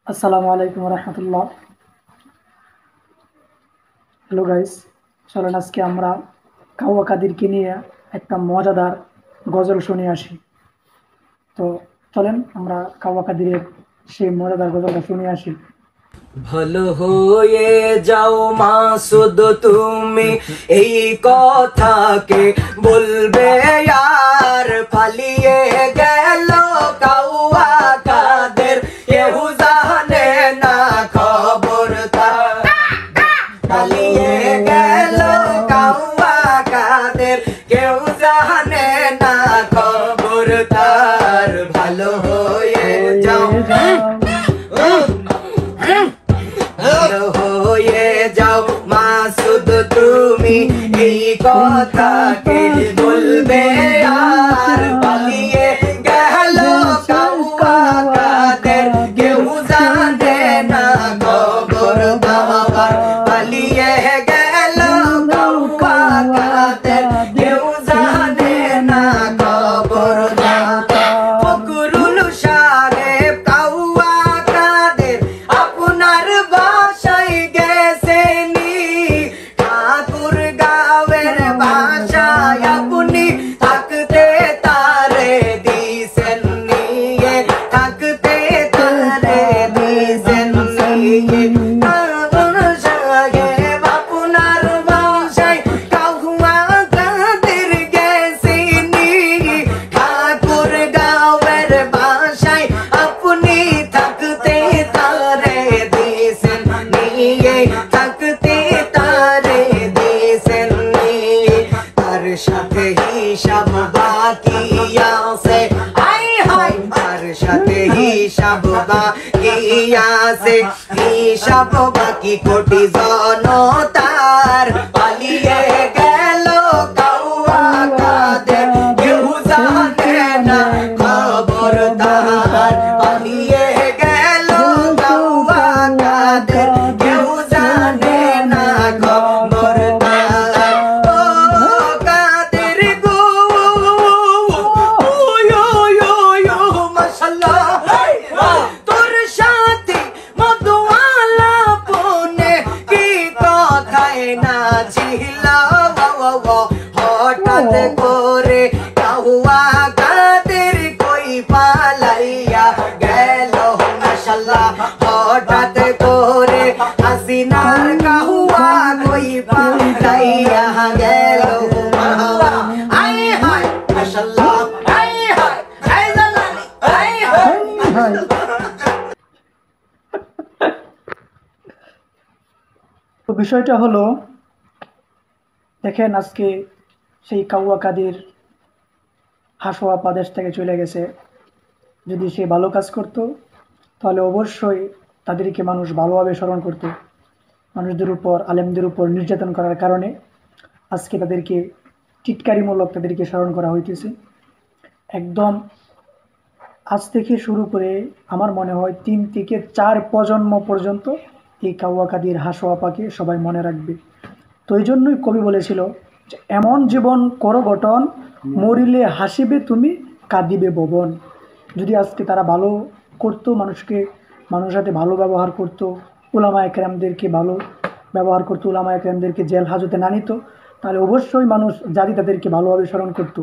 আসসালামু আলাইকুম রহমতুল্লাহ। Hello guys, চলেন আজকে আমরা কাওয়া কাদিরকে নিয়ে একটা মজাদার গজল শুনে আসি। তো চলেন আমরা কাওয়া কাদিরের সেই মজাদার গজলটা শুনে আসি। ভালো হয়ে যাও মাসুদ, তুমি এই কথাকে বলবে আর পালিয়ে গেল কাওয়া কাদের, কেউ জানে না খবর তার। পালিয়ে গেল কাওয়া কাদের, কেউ জানে না খবর তার। ভালো হয়ে যাও, ভালো হয়ে যাও মাসুদ, তুমি এই কথাকে বলবে আর পালিয়ে গেল কাওয়া কাদের, কেউ জানে না খবর তার। পালিয়ে গেল কাওয়া কাদের, কেউ জানে না খবর তার। ফকরুল সাহেব কাওয়া কাদের আপনার বাসায় গেছেনি, ঠাকুর গাঁয়ের বাসায় আপনি থাকতে তারে দিছেন নিয়ে, থাকতে তারে দিছেন নিয়ে। ফকরুল সাহেব আপনার বাসায় কাওয়া কাদের গেছেনি, ঠাকুর গাঁয়ের বাসায় আপনি থাকতে তারে দিছেন নিয়ে, থাকতে তারে দিছেন নিয়ে। তার সাথে হিসাব বাকি আছে, আই হাই, তার সাথে হিসাব বাকি আছে, হিসাব বাকি কোটি জনতার। পালিয়ে গেল কাওয়া কাদের, কেউ জানে না খবর তার। পালিয়ে গেল কাওয়া কাদের, কেউ জানে না খবর তার। ও কাদের গো, মাশাআল্লাহ, তোর সাথে মধুওয়ালা বনে কি কথায় না ছিল, হঠাৎ করে কাওয়া কাদের কই পালাইয়া গেল। মাশাআল্লাহ, হঠাৎ করে হাসিনার কাওয়া কই পালাইয়া গেল। আই হায় মাশাআল্লাহ, আই হায়, আই জালালি, আই হায়। তো বিষয়টা হলো, দেখেন আজকে সেই কাওয়া কাদির হাসোয়া দেশ থেকে চলে গেছে। যদি সে ভালো কাজ করত তাহলে অবশ্যই তাদেরকে মানুষ ভালোভাবে স্মরণ করত। মানুষদের উপর, আলেমদের উপর নির্যাতন করার কারণে আজকে তাদেরকে টিটকারিমূলক তাদেরকে স্মরণ করা হইতেছে। একদম আজ থেকে শুরু করে আমার মনে হয় 3 থেকে 4 প্রজন্ম পর্যন্ত এই কাওয়া কাদির হাসোয়া পাকে সবাই মনে রাখবে। তো এই জন্যই কবি বলেছিল যে, এমন জীবন করো গঠন, মরিলে হাসিবে তুমি, কাঁদিবে ভবন। যদি আজকে তারা ভালো করতো, মানুষের সাথে ভালো ব্যবহার করতো, উলামা একরামদেরকে ভালো ব্যবহার করতো, উলামা একরামদেরকে জেল হাজতে না নিত, তাহলে অবশ্যই মানুষ জাতি তাদেরকে ভালোভাবে স্মরণ করতো।